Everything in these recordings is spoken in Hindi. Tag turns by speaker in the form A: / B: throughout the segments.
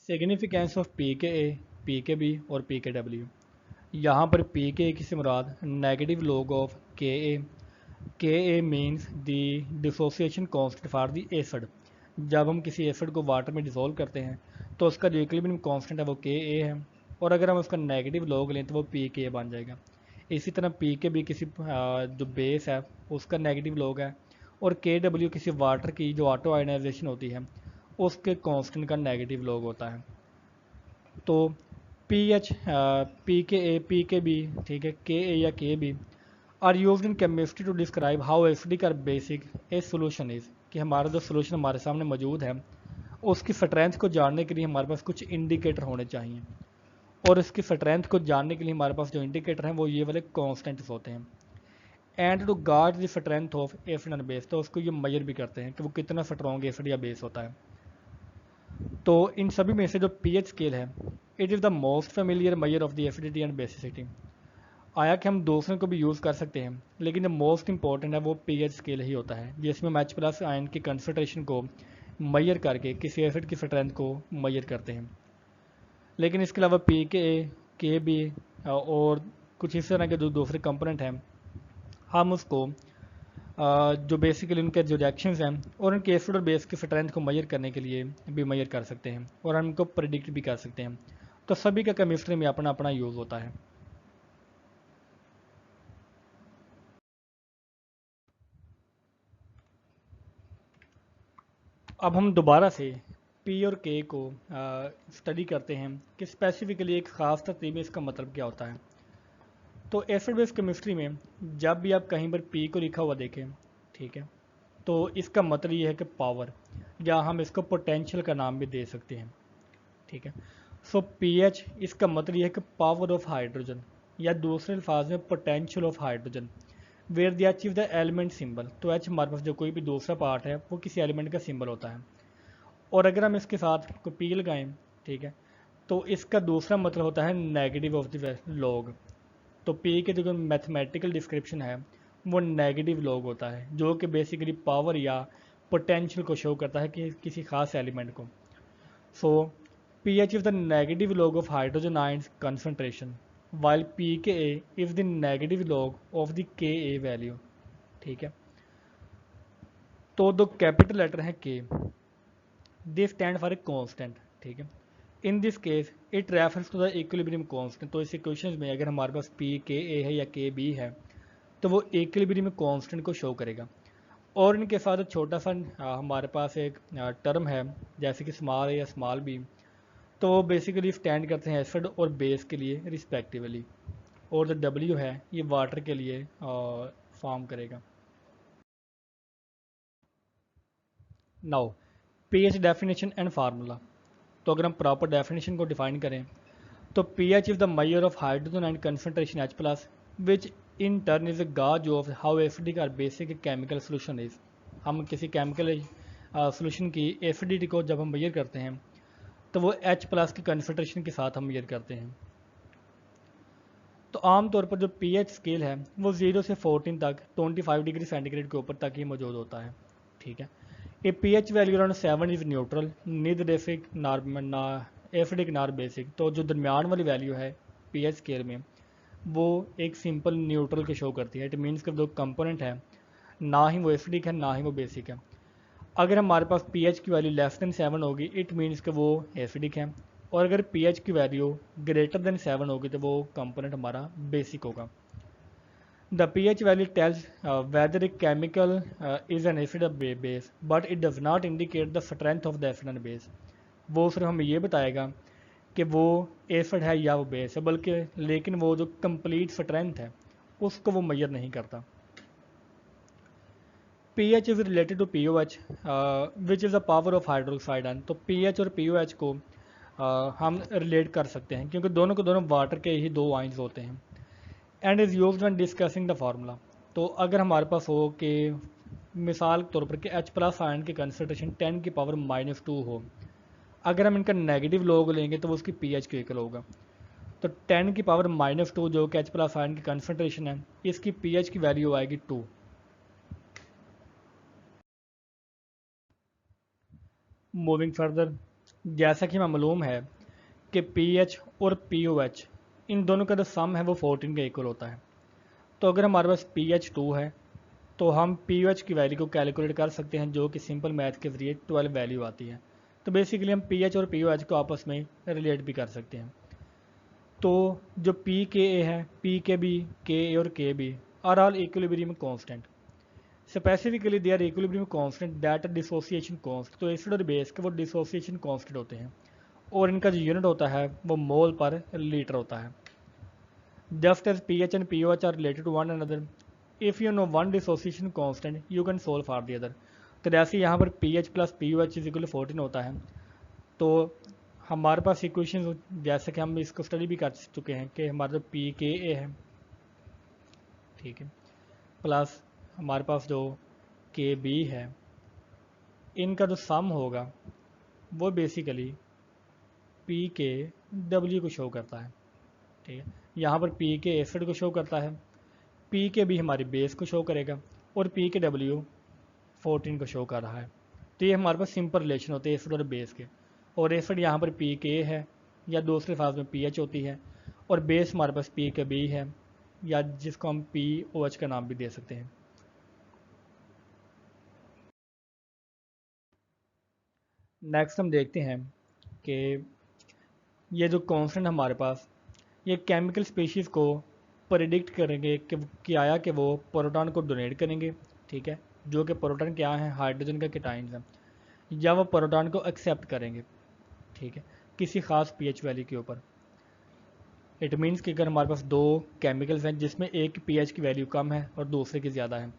A: सिग्निफिकेंस ऑफ PKA, PKB और PKW। यहाँ पर PKA की से मुराद negative log of KA। KA means the dissociation constant for the acid. जब हम किसी एसिड को वाटर में डिसॉल्व करते हैं तो उसका जो इक्विलिब्रियम कांस्टेंट है वो KA है, और अगर हम उसका नेगेटिव लॉग लें तो वो PKA बन जाएगा। इसी तरह PKB किसी जो बेस है उसका नेगेटिव लॉग है, और KW किसी वाटर की जो ऑटो आयनाइजेशन होती है उसके कांस्टेंट का नेगेटिव लॉग होता है। तो PH, PKA, PKB, ठीक है, KA या KB are used in chemistry to describe how acidic और बेसिक ए सोल्यूशन इज़, कि हमारा जो सोल्यूशन हमारे सामने मौजूद है उसकी स्ट्रेंथ को जानने के लिए हमारे पास कुछ इंडिकेटर होने चाहिए, और इसकी स्ट्रेंथ को जानने के लिए हमारे पास जो इंडिकेटर हैं वो ये वाले कॉन्स्टेंट्स होते हैं। And to guard the strength of acid and base, तो उसको ये मेजर भी करते हैं कि वो कितना स्ट्रॉन्ग एसिड या बेस होता है। तो इन सभी में से जो पीएच स्केल है, it is the most familiar measure of the acidity and basicity. आया कि हम दूसरों को भी यूज़ कर सकते हैं, लेकिन जो मोस्ट इंपॉर्टेंट है वो पीएच स्केल ही होता है, जिसमें हम H+ आयन की कंसनट्रेशन को मेजर करके किसी एसिड की स्ट्रेंथ को मेजर करते हैं। लेकिन इसके अलावा PKA, KB और कुछ इस तरह के जो दूसरे कंपोनेंट हैं, हम उसको जो बेसिकली उनके जो रिएक्शंस हैं और उनके एसिड और बेस की स्ट्रेंथ को मेजर करने के लिए भी मेजर कर सकते हैं, और हम इनको प्रिडिक्ट भी कर सकते हैं। तो सभी का केमिस्ट्री में अपना अपना यूज़ होता है। अब हम दोबारा से P और K को स्टडी करते हैं कि स्पेसिफिकली एक ख़ास तरतीब में इसका मतलब क्या होता है। तो एसिड बेस केमिस्ट्री में जब भी आप कहीं पर P को लिखा हुआ देखें, ठीक है, तो इसका मतलब ये है कि पावर, या हम इसको पोटेंशियल का नाम भी दे सकते हैं, ठीक है। सो PH इसका मतलब ये है कि पावर ऑफ हाइड्रोजन, या दूसरे अल्फाज में potential of hydrogen, where the H is the element symbol. तो एच हमारे पास जो कोई भी दूसरा पार्ट है वो किसी एलिमेंट का सिंबल होता है, और अगर हम इसके साथ कोई P लगाएं, ठीक है, तो इसका दूसरा मतलब होता है नेगेटिव ऑफ द लॉग। तो P के जो मैथमेटिकल डिस्क्रिप्शन है वो नेगेटिव लॉग होता है, जो कि बेसिकली पावर या पोटेंशियल को शो करता है कि किसी खास एलिमेंट को। सो pH is the negative log of hydrogen ions concentration, while pKa is the negative log of the Ka value, ठीक है। तो दो कैपिटल लेटर हैं K, they stand for a constant, ठीक है। In this case it refers to the equilibrium constant. तो इस इक्वेशन में अगर हमारे पास PKa है या KB है तो वो इक्विलिब्रियम कांस्टेंट को शो करेगा, और इनके साथ छोटा सा हमारे पास एक टर्म है जैसे कि स्मॉल ए या स्मॉल बी, तो वो बेसिकली स्टैंड करते हैं एसिड और बेस के लिए रिस्पेक्टिवली, और जो W है ये वाटर के लिए फॉर्म करेगा। Now pH definition and formula. तो अगर हम प्रॉपर डेफिनेशन को डिफाइन करें तो pH is the measure of hydrogen and concentration H+ which in turn is a गाज ऑफ हाउ एसिडिक और बेसिक केमिकल सोल्यूशन इज। हम किसी केमिकल सोल्यूशन की एसिडिटी को जब हम मेजर करते हैं तो वो H+ की कंसनट्रेशन के साथ हम मेजर करते हैं। तो आमतौर पर जो पीएच स्केल है वो 0 से 14 तक 25 डिग्री सेंटीग्रेड के ऊपर तक ही मौजूद होता है, ठीक है। A pH value around 7 is neutral, neither acidic ना एसिडिक नार बेसिक। तो जो दरमियान वाली वैल्यू है पीएच स्केल में वो एक सिंपल न्यूट्रल के शो करती है। इट मीन्स कि जो कंपोनेंट है ना ही वो एसिडिक है ना ही वो बेसिक है। अगर हमारे पास पीएच की वैल्यू लेस देन 7 होगी इट मीन्स कि वो एसिडिक है, और अगर पीएच की वैल्यू ग्रेटर देन 7 होगी तो वो कंपोनेंट हमारा बेसिक होगा। The pH value tells whether a chemical is an acid of base, but it does not indicate the strength of the acid and base. वो सिर्फ हमें ये बताएगा कि वो एसिड है या वो बेस है, बल्कि लेकिन वो जो कंप्लीट स्ट्रेंथ है उसको वो मेजर नहीं करता। pH is related to POH, which is the power of hydroxide ion। तो pH और POH को हम रिलेट कर सकते हैं क्योंकि दोनों को दोनों वाटर के ही दो आइंस होते हैं। And is used when discussing the formula. तो अगर हमारे पास हो कि मिसाल के तौर पर कि H+ आयन की कंसनट्रेशन 10 की पावर -2 हो, अगर हम इनका नेगेटिव लॉग लेंगे तो वो उसकी pH के इक्वल होगा। तो 10 की पावर -2 जो कि H+ आयन की कंसनट्रेशन है इसकी pH की वैल्यू आएगी 2। मूविंग फर्दर, जैसा कि हमें मालूम है कि pH और POH इन दोनों का जो सम है वो 14 के इक्वल होता है। तो अगर हमारे पास pH 2 है तो हम pH की वैल्यू को कैलकुलेट कर सकते हैं, जो कि सिंपल मैथ के ज़रिए 12 वैल्यू आती है। तो बेसिकली हम pH और POH को आपस में रिलेट भी कर सकते हैं। तो जो pKa है, pKb, Ka और Kb are all equilibrium constant. Specifically they are equilibrium constant that dissociation constant. तो एसिड और बेस के वो डिसोसिएशन कांस्टेंट होते हैं और इनका जो यूनिट होता है वो मोल पर लीटर होता है। Just as pH and POH are related to one another, if you know one dissociation constant you can solve for the other। तो जैसे यहाँ पर pH plus POH is equal 14 होता है, तो हमारे पास इक्वेशन जैसे कि हम इसको स्टडी भी कर चुके हैं कि हमारा जो pKa है, ठीक है, प्लस हमारे पास जो Kb है, इनका जो सम होगा वो बेसिकली pKw को शो करता है। ठीक है, यहाँ पर Pk एसिड को शो करता है, Pkb हमारी बेस को शो करेगा और Pkw 14 को शो कर रहा है। तो ये हमारे पास सिंपल रिलेशन होते हैं एसिड और बेस के। और एसिड यहाँ पर Pk है या दूसरे फाज में PH होती है, और बेस हमारे पास Pkb है या जिसको हम POH का नाम भी दे सकते हैं। नेक्स्ट हम देखते हैं कि ये जो कॉन्स्टेंट हमारे पास, ये केमिकल स्पीशीज़ को प्रेडिक्ट करेंगे कि आया कि वो प्रोटॉन को डोनेट करेंगे, ठीक है, जो कि प्रोटॉन क्या है, हाइड्रोजन का केटाइंस है, या वो प्रोटॉन को एक्सेप्ट करेंगे, ठीक है, किसी खास pH वैल्यू के ऊपर। इट मीन्स कि अगर हमारे पास दो केमिकल्स हैं जिसमें एक की pH की वैल्यू कम है और दूसरे की ज़्यादा है,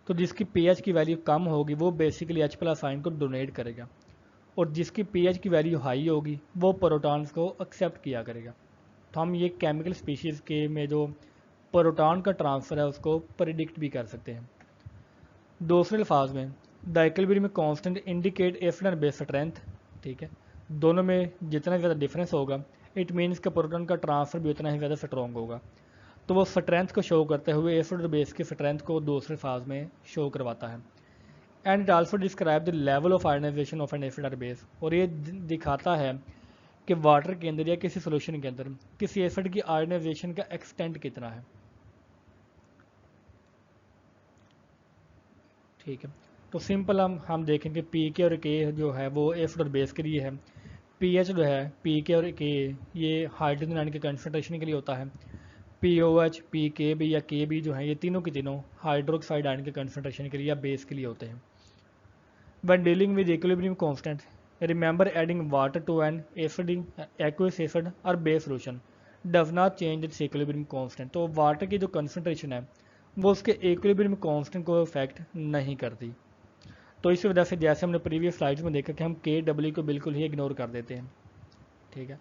A: तो जिसकी pH की वैल्यू कम होगी वो बेसिकली H+ आयन को डोनेट करेगा, और जिसकी pH की वैल्यू हाई होगी वो प्रोटॉन्स को एक्सेप्ट किया करेगा। तो हम ये केमिकल स्पीशीज़ के में जो प्रोटॉन का ट्रांसफ़र है उसको प्रिडिक्ट भी कर सकते हैं। दूसरे अल्फाज में the equilibrium constant indicate acid and base strength, ठीक है, दोनों में जितना ज़्यादा डिफरेंस होगा इट मीन्स कि प्रोटॉन का ट्रांसफ़र भी उतना ही ज़्यादा स्ट्रॉन्ग होगा। तो वो स्ट्रेंथ को शो करते हुए एसिड और बेस की स्ट्रेंथ को दूसरे फाज में शो करवाता है। And it also describe the level of ionisation of an acid और बेस, और ये दिखाता है कि वाटर के अंदर या किसी सोल्यूशन के अंदर किसी एसिड की आयनाइजेशन का एक्सटेंट कितना है। ठीक है, तो सिंपल हम देखेंगे पी के और के जो है वो एसिड और बेस के लिए है, पी एच जो है पी के और के ये हाइड्रोजन आयन के कंसनट्रेशन के लिए होता है, पी ओ एच पी के बी या के बी जो है ये तीनों के तीनों हाइड्रोक्साइड आयन के कंसनट्रेशन के लिए या बेस के लिए होते हैं। When dealing with equilibrium constants, remember adding water to an aqueous acid or base solution does not change its equilibrium constant। तो वाटर की जो कंसनट्रेशन है वो उसके इक्विलिब्रियम कांस्टेंट को इफेक्ट नहीं करती। तो इस वजह से जैसे हमने प्रीवियस स्लाइड्स में देखा कि हम के डब्ल्यू को बिल्कुल ही इग्नोर कर देते हैं। ठीक है।